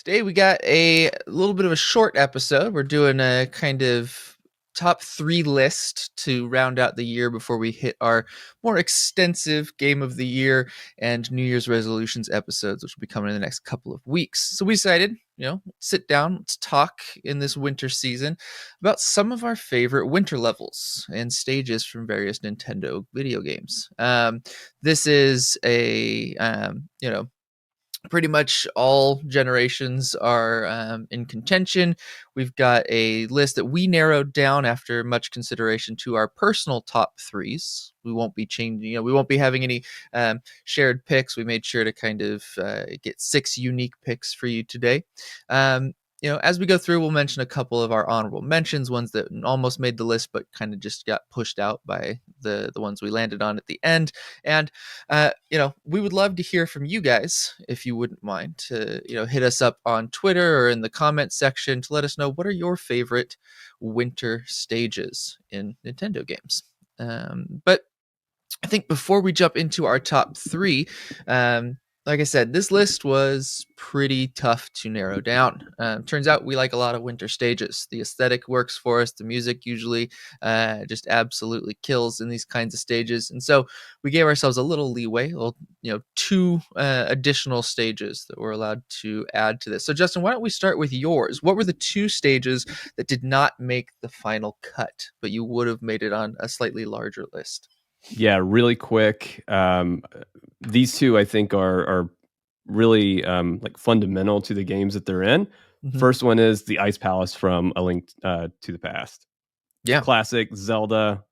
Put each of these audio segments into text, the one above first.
Today we got a little bit of a short episode. We're doing a kind of top 3 list to round out the year before we hit our more extensive game of the year and New Year's resolutions episodes, which will be coming in the next couple of weeks. So we decided, sit down, let's talk in this winter season about some of our favorite winter levels and stages from various Nintendo video games. This is pretty much all generations are in contention. We've got a list that we narrowed down after much consideration to our personal top threes. We won't be changing, we won't be having any shared picks. We made sure to kind of get 6 unique picks for you today. As we go through, we'll mention a couple of our honorable mentions, ones that almost made the list, but kind of just got pushed out by the ones we landed on at the end. And, we would love to hear from you guys, if you wouldn't mind, to, hit us up on Twitter or in the comment section to let us know what are your favorite winter stages in Nintendo games. But I think before we jump into our top 3, like I said, this list was pretty tough to narrow down. Turns out we like a lot of winter stages. The aesthetic works for us. The music usually just absolutely kills in these kinds of stages. And so we gave ourselves a little leeway, 2 additional stages that we're allowed to add to this. So Justin, why don't we start with yours? What were the 2 stages that did not make the final cut, but you would have made it on a slightly larger list? Yeah, really quick. These 2, I think, are really like fundamental to the games that they're in. Mm-hmm. First one is the Ice Palace from A Link to the Past. Yeah, classic Zelda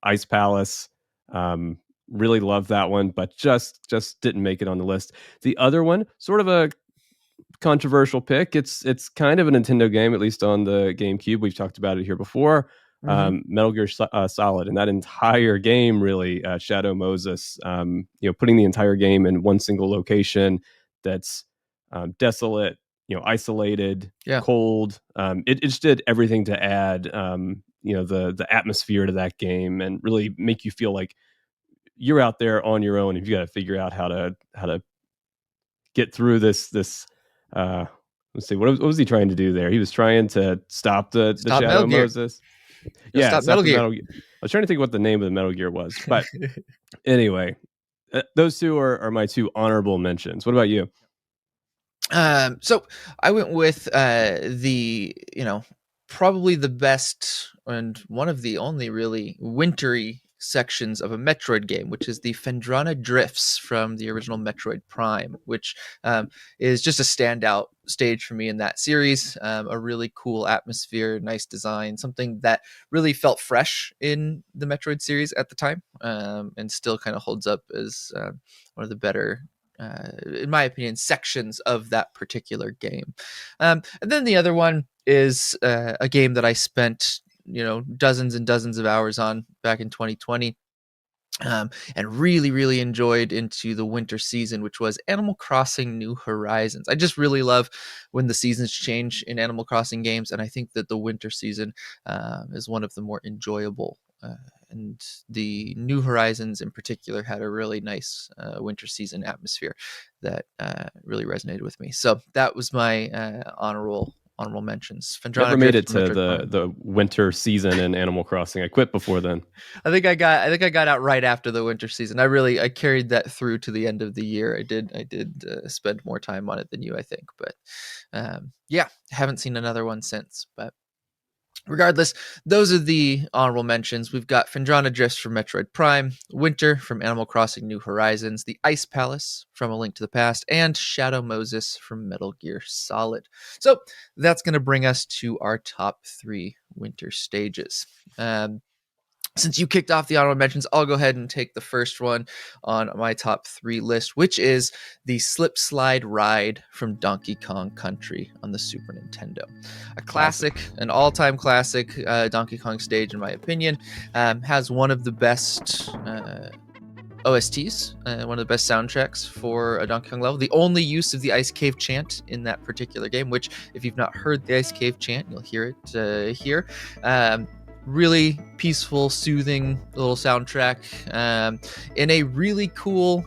Ice Palace. Really love that one, but just didn't make it on the list. The other one, sort of a controversial pick. It's kind of a Nintendo game, at least on the GameCube. We've talked about it here before. Metal Gear Solid, and that entire game, really, Shadow Moses, putting the entire game in one single location that's desolate, isolated, cold. It just did everything to add, the atmosphere to that game and really make you feel like you're out there on your own and you got to figure out how to get through this. Let's see, what was he trying to do there? He was trying to stop the Shadow Moses. Yeah, stop Metal Gear. I was trying to think what the name of the Metal Gear was, but anyway, those 2 are my 2 honorable mentions. What about you? So I went with probably the best and one of the only really wintry sections of a Metroid game, which is the Phendrana Drifts from the original Metroid Prime, which is just a standout stage for me in that series. A really cool atmosphere, nice design, something that really felt fresh in the Metroid series at the time, and still kind of holds up as one of the better, in my opinion, sections of that particular game. And then the other one is a game that I spent dozens and dozens of hours on back in 2020, and really enjoyed into the winter season, which was Animal Crossing New Horizons. I just really love when the seasons change in Animal Crossing games, and I think that the winter season is one of the more enjoyable. And the New Horizons in particular had a really nice winter season atmosphere that really resonated with me. So that was my honorable mentions. Phendrana Never made it to the winter season in Animal Crossing. I quit before then. I think I got out right after the winter season. I carried that through to the end of the year. I did spend more time on it than you, I think. But haven't seen another one since. But regardless, those are the honorable mentions. We've got Phendrana Drifts from Metroid Prime, Winter from Animal Crossing New Horizons, the Ice Palace from A Link to the Past, and Shadow Moses from Metal Gear Solid. So that's going to bring us to our top 3 winter stages. Since you kicked off the honorable mentions, I'll go ahead and take the first one on my top 3 list, which is the Slip Slide Ride from Donkey Kong Country on the Super Nintendo. A classic, an all-time classic Donkey Kong stage, in my opinion. Has one of the best OSTs, one of the best soundtracks for a Donkey Kong level. The only use of the Ice Cave chant in that particular game, which if you've not heard the Ice Cave chant, you'll hear it here. Really peaceful, soothing little soundtrack in a really cool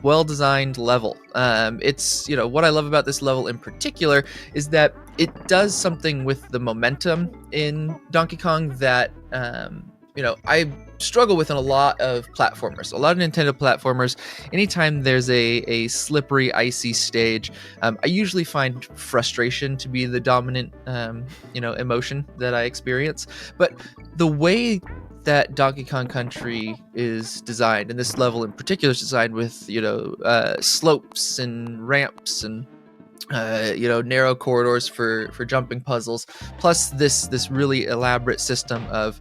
well-designed level. It's, what I love about this level in particular is that it does something with the momentum in Donkey Kong that I struggle with in a lot of platformers, a lot of Nintendo platformers. Anytime there's a slippery, icy stage, I usually find frustration to be the dominant emotion that I experience. But the way that Donkey Kong Country is designed, and this level in particular is designed with slopes and ramps and narrow corridors for jumping puzzles, plus this really elaborate system of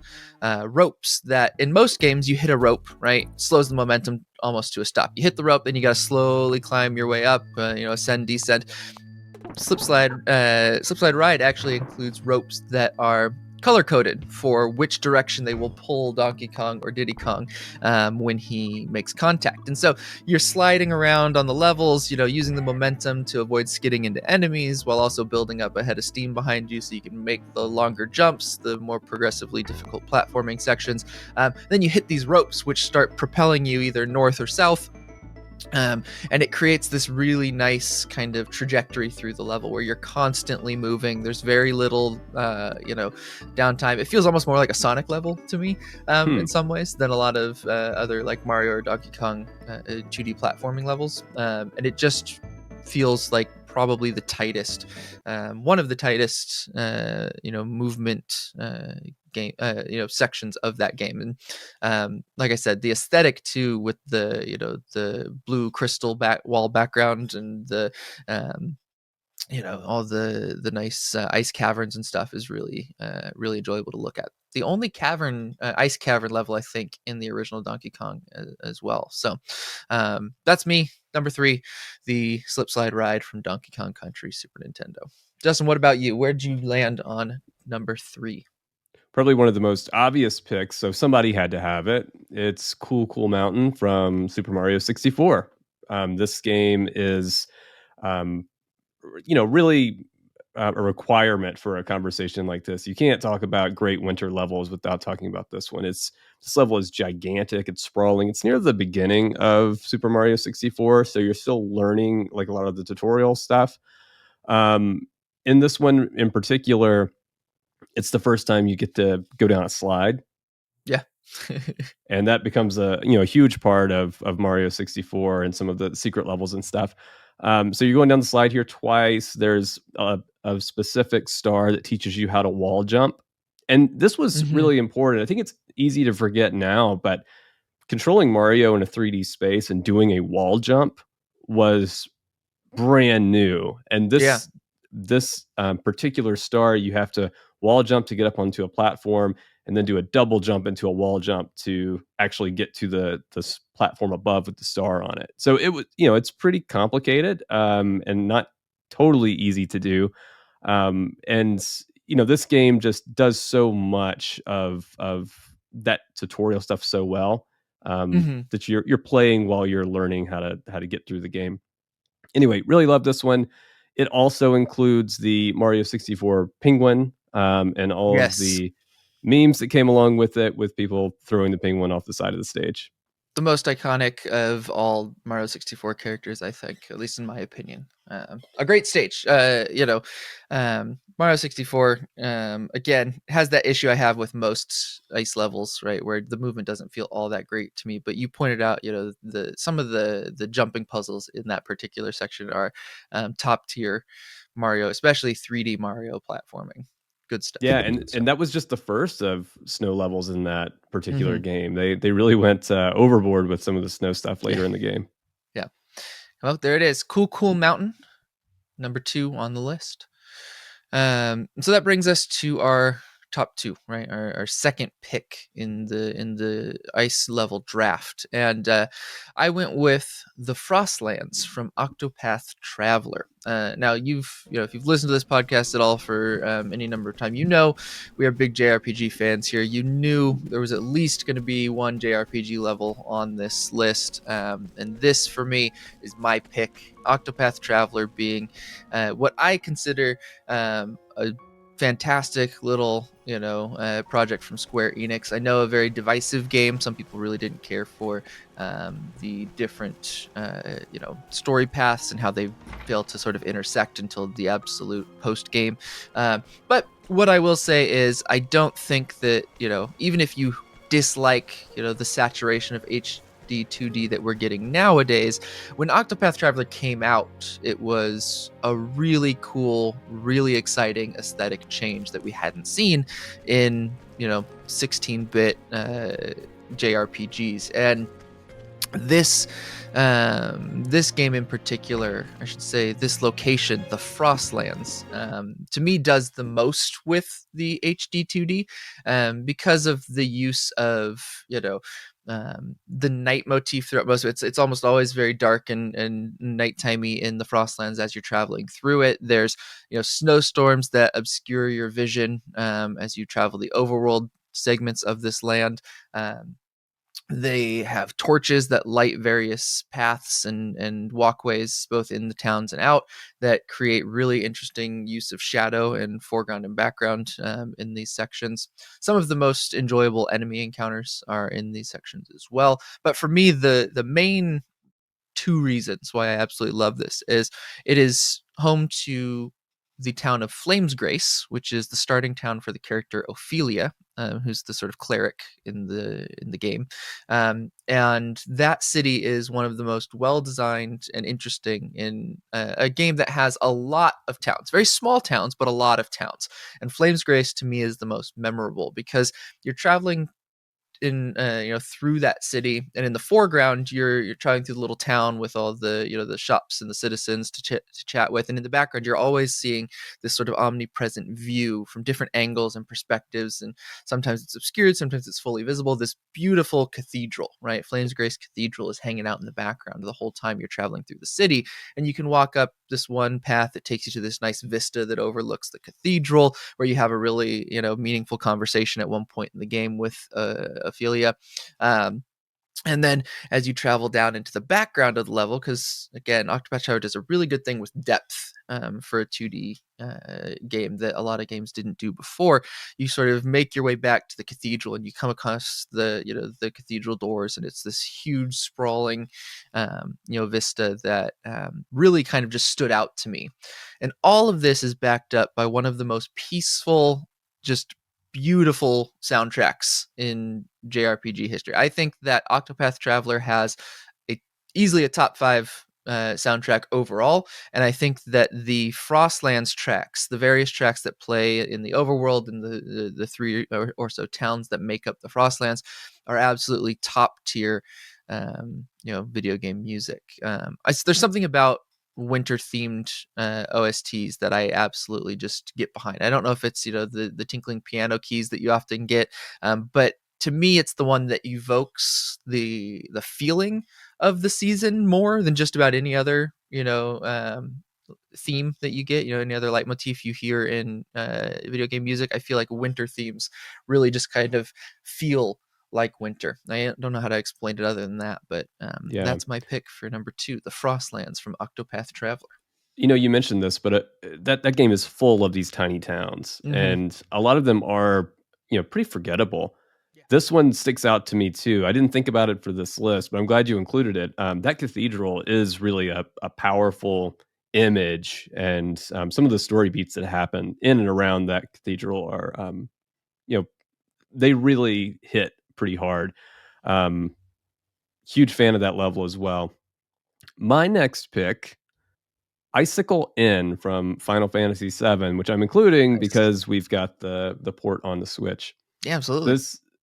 ropes that in most games you hit a rope, right, slows the momentum almost to a stop. You hit the rope, then you got to slowly climb your way up, ascend, descend. Slipslide Ride actually includes ropes that are color coded for which direction they will pull Donkey Kong or Diddy Kong when he makes contact. And so you're sliding around on the levels, using the momentum to avoid skidding into enemies while also building up a head of steam behind you so you can make the longer jumps, the more progressively difficult platforming sections. Then you hit these ropes, which start propelling you either north or south. And it creates this really nice kind of trajectory through the level where you're constantly moving. There's very little, downtime. It feels almost more like a Sonic level to me in some ways than a lot of other like Mario or Donkey Kong 2D platforming levels. And it just feels like probably the tightest, one of the tightest, movement game, sections of that game. And like I said, the aesthetic too, with the blue crystal wall background and the all the nice ice caverns and stuff is really enjoyable to look at. The only ice cavern level I think in the original Donkey Kong as well. So that's me, number 3, the slip slide ride from Donkey Kong Country, Super Nintendo. Justin, what about you? Where'd you land on number 3? Probably one of the most obvious picks, so somebody had to have it. It's Cool Cool Mountain from Super Mario 64. This game is, really a requirement for a conversation like this. You can't talk about great winter levels without talking about this one. This level is gigantic. It's sprawling. It's near the beginning of Super Mario 64, so you're still learning like a lot of the tutorial stuff. In this one in particular, it's the first time you get to go down a slide. Yeah. And that becomes a huge part of Mario 64 and some of the secret levels and stuff. So you're going down the slide here twice. There's a specific star that teaches you how to wall jump, and this was really important. I think it's easy to forget now, but controlling Mario in a 3D space and doing a wall jump was brand new. And Yeah. this particular star, you have to wall jump to get up onto a platform, and then do a double jump into a wall jump to actually get to the platform above with the star on it. So it was, it's pretty complicated and not totally easy to do. And this game just does so much of that tutorial stuff so well that you're playing while you're learning how to get through the game. Anyway, really love this one. It also includes the Mario 64 penguin and all of Yes. the memes that came along with it, with people throwing the penguin off the side of the stage. The most iconic of all Mario 64 characters, I think, at least in my opinion. A great stage. Mario 64, again, has that issue I have with most ice levels, right, where the movement doesn't feel all that great to me. But you pointed out, some of the jumping puzzles in that particular section are top tier Mario, especially 3D Mario platforming. Good stuff. Yeah, Good stuff. and that was just the first of snow levels in that particular Mm-hmm. game. They really went overboard with some of the snow stuff later Yeah. in the game. Yeah. Well, there it is. Cool Cool Mountain, number 2 on the list. So that brings us to our top 2, right? Our second pick in the ice level draft, and I went with the Frostlands from Octopath Traveler. Now if you've listened to this podcast at all for any number of time, we are big JRPG fans here. You knew there was at least going to be one JRPG level on this list, and this for me is my pick. Octopath Traveler being what I consider a fantastic little project from Square Enix. I know a very divisive game. Some people really didn't care for the different story paths and how they fail to sort of intersect until the absolute post game. But what I will say is, I don't think that even if you dislike the saturation of HD 2D that we're getting nowadays, when Octopath Traveler came out, it was a really cool, really exciting aesthetic change that we hadn't seen in 16-bit JRPGs. And this game in particular, I should say, this location, the Frostlands, to me does the most with the HD 2D, because of the use of the night motif throughout most of it. It's almost always very dark and nighttimey in the Frostlands as you're traveling through it. There's snowstorms that obscure your vision as you travel the overworld segments of this land. They have torches that light various paths and walkways, both in the towns and out, that create really interesting use of shadow and foreground and background in these sections. Some of the most enjoyable enemy encounters are in these sections as well. But for me, the main two reasons why I absolutely love this is it is home to the town of Flamesgrace, which is the starting town for the character Ophelia, who's the sort of cleric in the game, and that city is one of the most well designed and interesting in a game that has a lot of towns, very small towns, but a lot of towns. And Flamesgrace to me is the most memorable because you're traveling in through that city, and in the foreground you're traveling through the little town with all the the shops and the citizens to chat with, and in the background you're always seeing this sort of omnipresent view from different angles and perspectives, and sometimes it's obscured, sometimes it's fully visible, this beautiful cathedral, right? Flamesgrace Cathedral is hanging out in the background the whole time you're traveling through the city, and you can walk up this one path that takes you to this nice vista that overlooks the cathedral, where you have a really meaningful conversation at one point in the game with Ophelia. Um, and then as you travel down into the background of the level, because again, Octopath Traveler does a really good thing with depth for a 2D game that a lot of games didn't do before. You sort of make your way back to the cathedral, and you come across the cathedral doors, and it's this huge sprawling vista that really kind of just stood out to me. And all of this is backed up by one of the most peaceful, just beautiful soundtracks in JRPG history. I think that Octopath Traveler has easily a top 5 soundtrack overall, and I think that the Frostlands tracks, the various tracks that play in the overworld and the three or so towns that make up the Frostlands, are absolutely top tier video game music. There's something about winter themed OSTs that I absolutely just get behind. I don't know if it's the tinkling piano keys that you often get, but to me it's the one that evokes the feeling of the season more than just about any other theme that you get, any other leitmotif you hear in video game music. I feel like winter themes really just kind of feel like winter. I don't know how to explain it other than that, but Yeah. that's my pick for number 2, the Frostlands from Octopath Traveler. You mentioned this, but that game is full of these tiny towns, Mm-hmm. and a lot of them are pretty forgettable. Yeah. This one sticks out to me too. I didn't think about it for this list, but I'm glad you included it. That cathedral is really a powerful image, and some of the story beats that happen in and around that cathedral are, you know, they really hit pretty hard. Um, Huge fan of that level as well. My next pick, Icicle Inn from Final Fantasy VII, which I'm including Nice. because we've got the port on the Switch. Yeah, absolutely.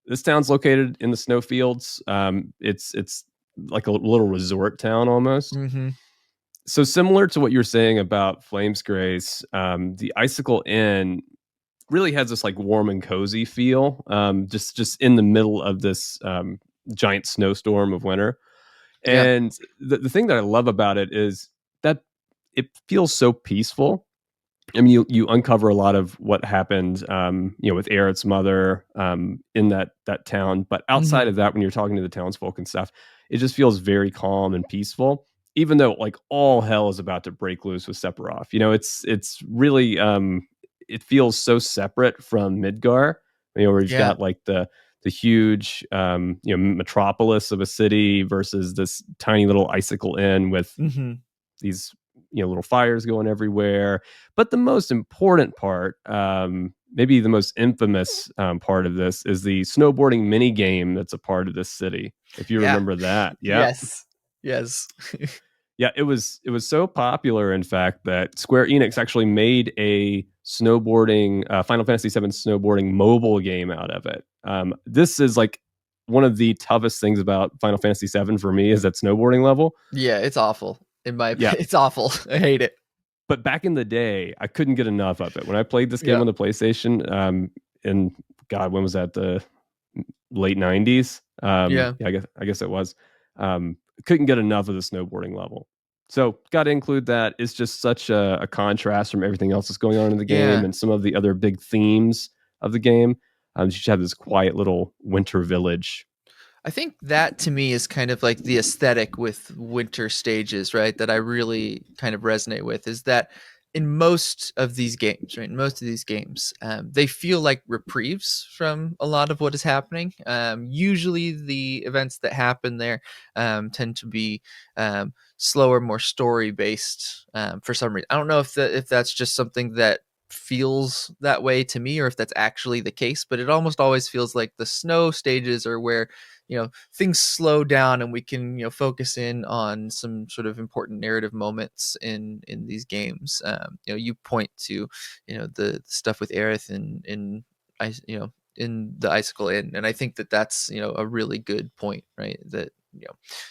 This town's located in the snowfields. It's like a little resort town almost. Mm-hmm. So similar to what you're saying about Flamesgrace, the Icicle Inn really has this like warm and cozy feel. Just in the middle of this giant snowstorm of winter. Yeah. And the thing that I love about it is that it feels so peaceful. I mean, you uncover a lot of what happened, with Aerith's mother in that town. But outside Mm-hmm. of that, when you're talking to the townsfolk and stuff, it just feels very calm and peaceful. Even though like all hell is about to break loose with Sephiroth, it's really it feels so separate from Midgar. Where you've Yeah. got like the huge metropolis of a city versus this tiny little icicle inn with Hmm. these little fires going everywhere. But the most important part, maybe the most infamous part of this, is the snowboarding mini game that's a part of this city. If you Yeah. remember that, yeah, Yes. Yes. yeah, it was so popular, in fact, that Square Enix actually made a snowboarding Final Fantasy VII snowboarding mobile game out of it. This is like one of the toughest things about Final Fantasy VII for me is that snowboarding level. Yeah, it's awful. In my Yeah, it's awful. I hate it. but back in the day, I couldn't get enough of it. When I played this game Yeah. on the PlayStation, and God, when was that? The late '90s. Yeah. Yeah, I guess it was. Couldn't get enough of the snowboarding level. So got to include that. It's just such a contrast from everything else that's going on in the game Yeah. and some of the other big themes of the game. You should have this quiet little winter village. I think that to me is kind of like the aesthetic with winter stages, right? That I really kind of resonate with is that in most of these games, right? In most of these games, they feel like reprieves from a lot of what is happening. Usually, the events that happen there tend to be slower, more story based for some reason. I don't know if that's just something that feels that way to me or if that's actually the case, but it almost always feels like the snow stages are where things slow down and we can focus in on some sort of important narrative moments in these games. You point to the stuff with Aerith in I in the Icicle Inn, and I think that that's a really good point, right? That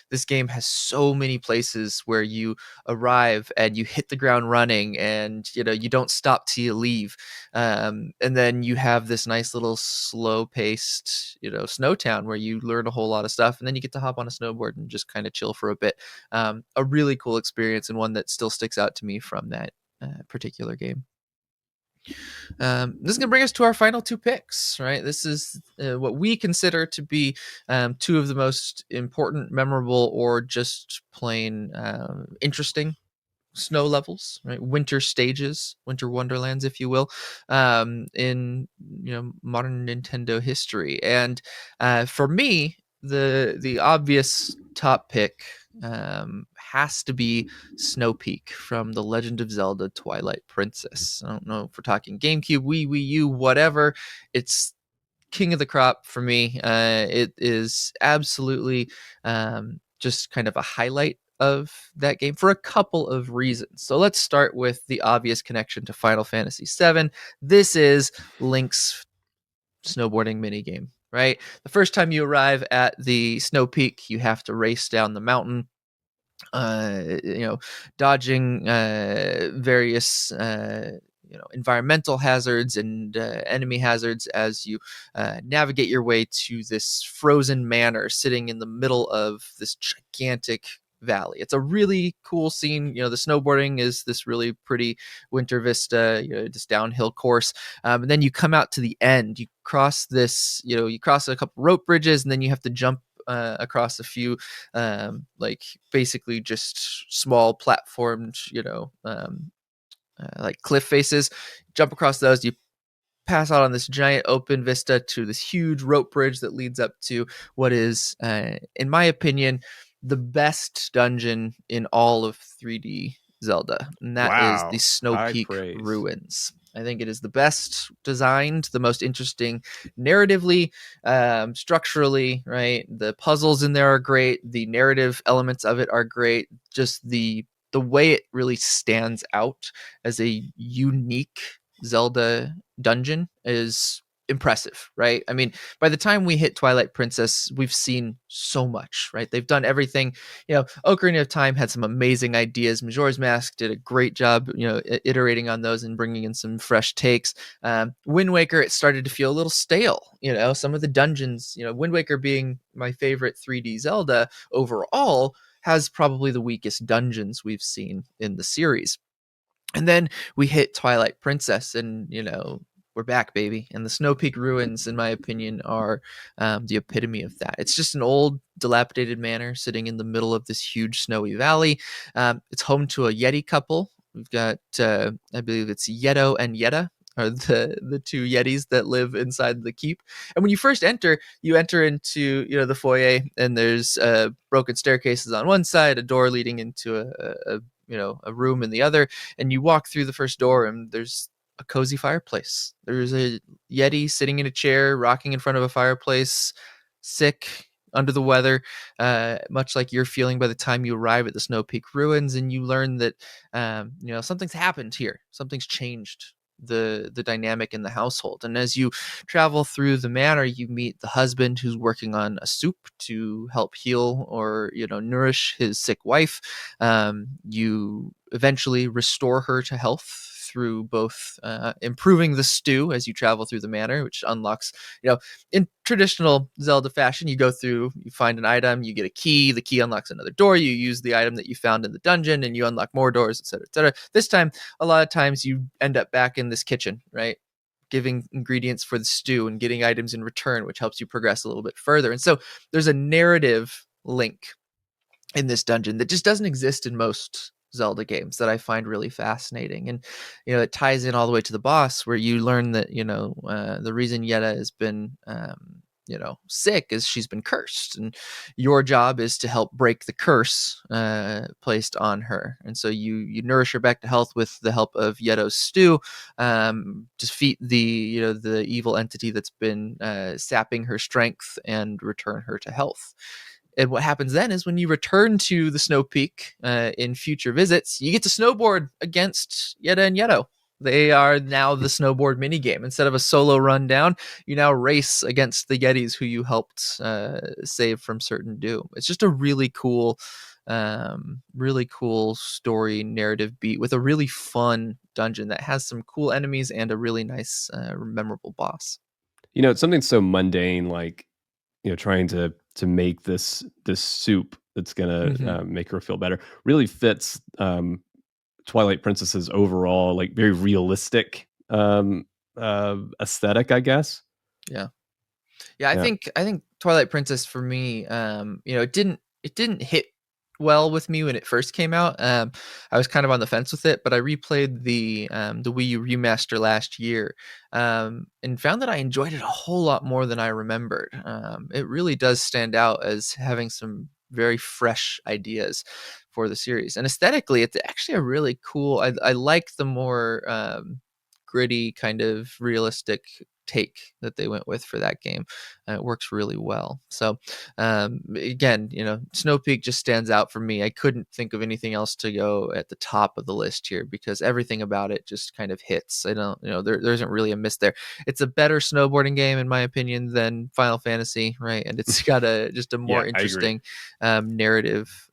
this game has so many places where you arrive and you hit the ground running, and you don't stop till you leave. And then you have this nice little slow paced snow town where you learn a whole lot of stuff, and then you get to hop on a snowboard and just kind of chill for a bit. A really cool experience, and one that still sticks out to me from that particular game. This is going to bring us to our final two picks, right? This is what we consider to be two of the most important, memorable, or just plain interesting snow levels, right? Winter stages, winter wonderlands, if you will, in modern Nintendo history. And for me, the obvious top pick has to be Snow Peak from The Legend of Zelda: Twilight Princess. I don't know if we're talking GameCube, Wii U, whatever. It's king of the crop for me. It is absolutely just kind of a highlight of that game for a couple of reasons. So let's start with the obvious connection to Final Fantasy VII. This is Link's snowboarding minigame, right? The first time you arrive at the Snow Peak, you have to race down the mountain, dodging various environmental hazards and enemy hazards as you navigate your way to this frozen manor sitting in the middle of this gigantic valley. It's a really cool scene. The snowboarding is this really pretty winter vista, this downhill course. And then you come out to the end, you cross this, you cross a couple rope bridges, and then you have to jump across a few like basically just small platformed like cliff faces. Jump across those, you pass out on this giant open vista to this huge rope bridge that leads up to what is in my opinion the best dungeon in all of 3D Zelda, and that is the Wow, Snow high Peak praise. Ruins. I think it is the best designed, the most interesting narratively, structurally, right? The puzzles in there are great. The narrative elements of it are great. Just the way it really stands out as a unique Zelda dungeon is impressive, right? I mean, by the time we hit Twilight Princess, we've seen so much, right? They've done everything. Ocarina of Time had some amazing ideas. Majora's Mask did a great job, iterating on those and bringing in some fresh takes. Wind Waker, it started to feel a little stale. Some of the dungeons, Wind Waker being my favorite 3D Zelda overall, has probably the weakest dungeons we've seen in the series. And then we hit Twilight Princess, and we're back, baby. And the Snow Peak Ruins, in my opinion, are the epitome of that. It's just an old, dilapidated manor sitting in the middle of this huge snowy valley. It's home to a Yeti couple. We've got, I believe it's Yeto and Yetta. are the two yetis that live inside the keep. And when you first enter, you enter into the foyer, and there's broken staircases on one side, a door leading into a room in the other, and you walk through the first door, and there's a cozy fireplace. There's a yeti sitting in a chair, rocking in front of a fireplace, sick, under the weather, much like you're feeling by the time you arrive at the Snow Peak ruins, and you learn that something's happened here. Something's changed the dynamic in the household. And as you travel through the manor, you meet the husband who's working on a soup to help heal or nourish his sick wife. You eventually restore her to health through both improving the stew as you travel through the manor, which unlocks, in traditional Zelda fashion, you go through, you find an item, you get a key, the key unlocks another door, you use the item that you found in the dungeon, and you unlock more doors, etc., etc. This time, a lot of times you end up back in this kitchen, right? Giving ingredients for the stew and getting items in return, which helps you progress a little bit further. And so there's a narrative link in this dungeon that just doesn't exist in most Zelda games that I find really fascinating. And it ties in all the way to the boss, where you learn that the reason Yetta has been sick is she's been cursed, and your job is to help break the curse placed on her. And so you nourish her back to health with the help of Yetto's stew, defeat the evil entity that's been sapping her strength, and return her to health. And what happens then is when you return to the Snow Peak in future visits, you get to snowboard against Yetta and Yetto. They are now the snowboard minigame. Instead of a solo run down, you now race against the Yetis who you helped save from certain doom. It's just a really cool story narrative beat with a really fun dungeon that has some cool enemies and a really nice, memorable boss. It's something so mundane, like trying to make this soup that's gonna Mm-hmm. make her feel better. Really fits Twilight Princess's overall like very realistic aesthetic, I guess. Yeah. Yeah, I Yeah. think Twilight Princess for me, it didn't hit well with me when it first came out. I was kind of on the fence with it, but I replayed the Wii U remaster last year, and found that I enjoyed it a whole lot more than I remembered. It really does stand out as having some very fresh ideas for the series, and aesthetically, it's actually a really cool. I like the more gritty, kind of realistic take that they went with for that game. It works really well. So again, Snow Peak just stands out for me. I couldn't think of anything else to go at the top of the list here because everything about it just kind of hits. I don't, there isn't really a miss there. It's a better snowboarding game in my opinion than Final Fantasy, right? And it's got a more Yeah, I agree. interesting narrative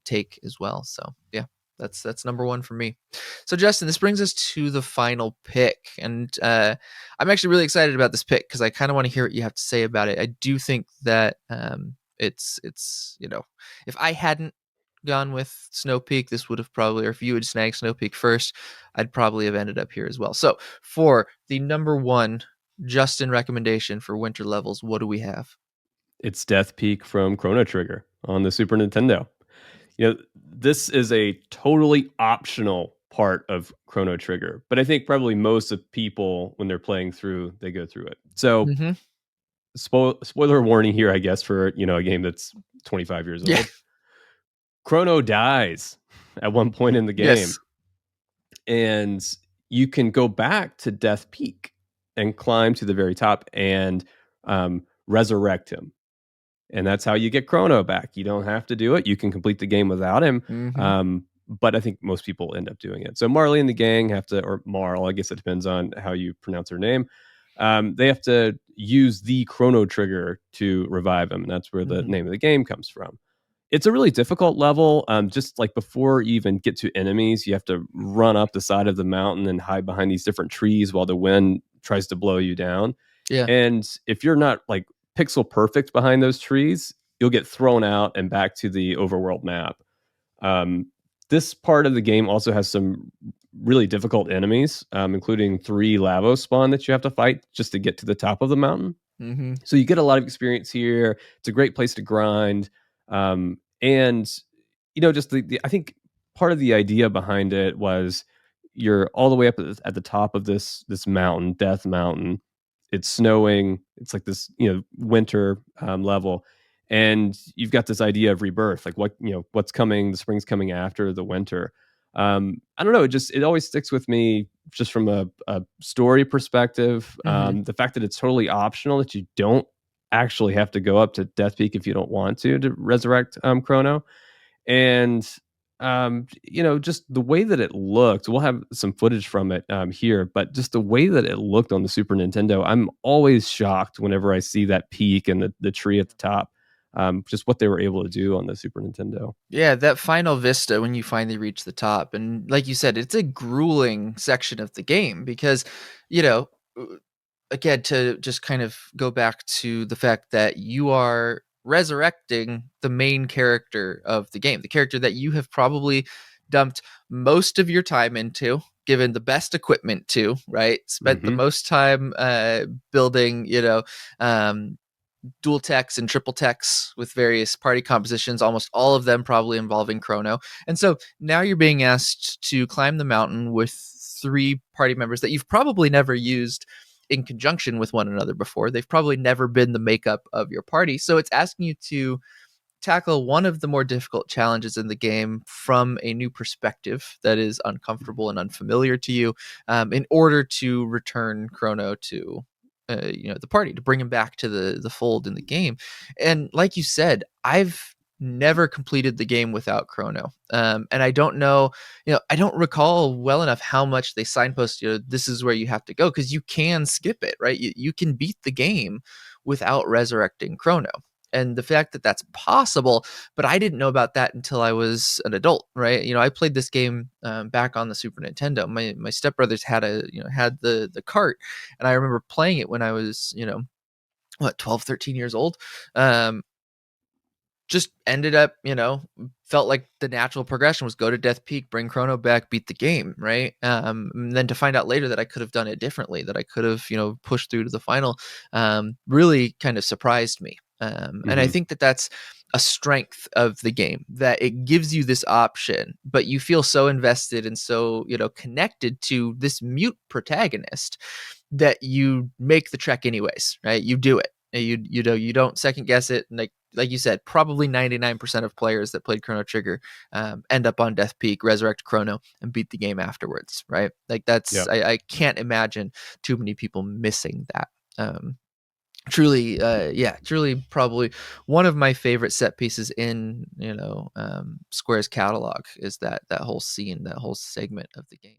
take as well. So yeah, that's number one for me. So Justin, this brings us to the final pick, and I'm actually really excited about this pick because I kind of want to hear what you have to say about it. I do think that it's if I hadn't gone with Snow Peak, this would have probably, or if you had snagged Snow Peak first, I'd probably have ended up here as well. So for the number one Justin recommendation for winter levels, what do we have? It's Death Peak from Chrono Trigger on the Super Nintendo. This is a totally optional part of Chrono Trigger, but I think probably most of people when they're playing through, they go through it. So Mm-hmm. spoiler warning here, I guess, for a game that's 25 years Yeah. old. Chrono dies at one point in the game, Yes. and you can go back to Death Peak and climb to the very top and resurrect him. And that's how you get Chrono back. You don't have to do it. You can complete the game without him. Mm-hmm. But I think most people end up doing it. So Marley and the gang have to, or Marl, I guess it depends on how you pronounce her name. They have to use the Chrono Trigger to revive him. And that's where the Mm-hmm. name of the game comes from. It's a really difficult level. Just like before you even get to enemies, you have to run up the side of the mountain and hide behind these different trees while the wind tries to blow you down. Yeah. And if you're not like pixel perfect behind those trees, you'll get thrown out and back to the overworld map. Um, this part of the game also has some really difficult enemies, including 3 Lavos spawn that you have to fight just to get to the top of the mountain. Mm-hmm. So you get a lot of experience here. It's a great place to grind. And just the I think part of the idea behind it was you're all the way up at the top of this mountain, Death Mountain. It's snowing. It's like this, winter level, and you've got this idea of rebirth, like what's coming. The spring's coming after the winter. I don't know. It always sticks with me, just from a story perspective. Hmm. The fact that it's totally optional, that you don't actually have to go up to Death Peak if you don't want to resurrect Chrono. And just the way that it looked, we'll have some footage from it here, but just the way that it looked on the Super Nintendo, I'm always shocked whenever I see that peak and the tree at the top. Just what they were able to do on the Super Nintendo. Yeah, that final vista when you finally reach the top. And like you said, it's a grueling section of the game because, you know, uh, again, to just kind of go back to the fact that you are resurrecting the main character of the game, the character that you have probably dumped most of your time into, given the best equipment to, right? Spent the Hmm. most time building, dual techs and triple techs with various party compositions, almost all of them probably involving Chrono. And so now you're being asked to climb the mountain with three party members that you've probably never used in conjunction with one another before. They've probably never been the makeup of your party. So it's asking you to tackle one of the more difficult challenges in the game from a new perspective that is uncomfortable and unfamiliar to you, in order to return Chrono to the party, to bring him back to the fold in the game. And like you said, I've never completed the game without Chrono, and I don't know, I don't recall well enough how much they signpost, this is where you have to go, because you can skip it, right? You can beat the game without resurrecting Chrono. And the fact that that's possible, but I didn't know about that until I was an adult, right? I played this game back on the Super Nintendo. My stepbrothers had the cart, and I remember playing it when I was, 12, 13 years old. Um, just ended up, felt like the natural progression was go to Death Peak, bring Chrono back, beat the game, right? And then to find out later that I could have done it differently, that I could have, pushed through to the final, really kind of surprised me. And I Hmm. think that that's a strength of the game, that it gives you this option, but you feel so invested and so, connected to this mute protagonist that you make the trek anyways, right? You do it. You don't second guess it. And like you said, probably 99% of players that played Chrono Trigger end up on Death Peak, resurrect Chrono, and beat the game afterwards, right? Like Yeah. I can't imagine too many people missing that. Truly, yeah, truly, probably one of my favorite set pieces in Square's catalog is that whole scene, that whole segment of the game.